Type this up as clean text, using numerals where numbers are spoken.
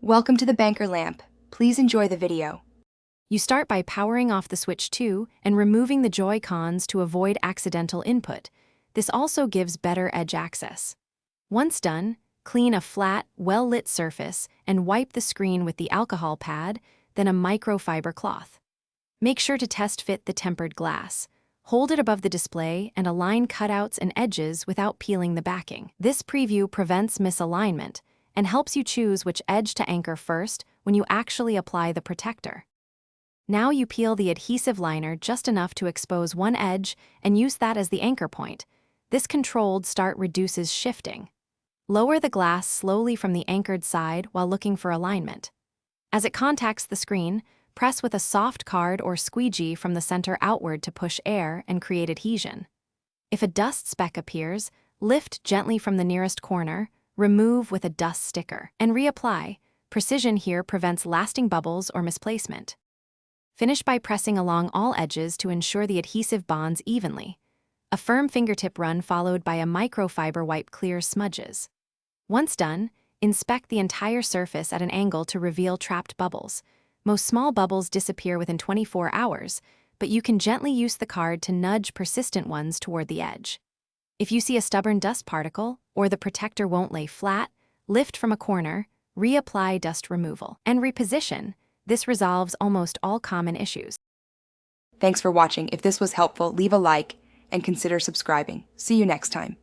Welcome to the Banker lamp. Please enjoy the video. You start by powering off the Switch 2 and removing the Joy-Cons to avoid accidental input. This also gives better edge access. Once done, clean a flat, well-lit surface and wipe the screen with the alcohol pad, then a microfiber cloth. Make sure to test fit the tempered glass. Hold it above the display and align cutouts and edges without peeling the backing. This preview prevents misalignment and helps you choose which edge to anchor first when you actually apply the protector. Now you peel the adhesive liner just enough to expose one edge and use that as the anchor point. This controlled start reduces shifting. Lower the glass slowly from the anchored side while looking for alignment. As it contacts the screen, press with a soft card or squeegee from the center outward to push air and create adhesion. If a dust speck appears, lift gently from the nearest corner, remove with a dust sticker, and reapply. Precision here prevents lasting bubbles or misplacement. Finish by pressing along all edges to ensure the adhesive bonds evenly. A firm fingertip run followed by a microfiber wipe clears smudges. Once done, inspect the entire surface at an angle to reveal trapped bubbles. Most small bubbles disappear within 24 hours, but you can gently use the card to nudge persistent ones toward the edge. If you see a stubborn dust particle, or the protector won't lay flat, lift from a corner, reapply dust removal, and reposition. This resolves almost all common issues. Thanks for watching. If this was helpful, leave a like and consider subscribing. See you next time.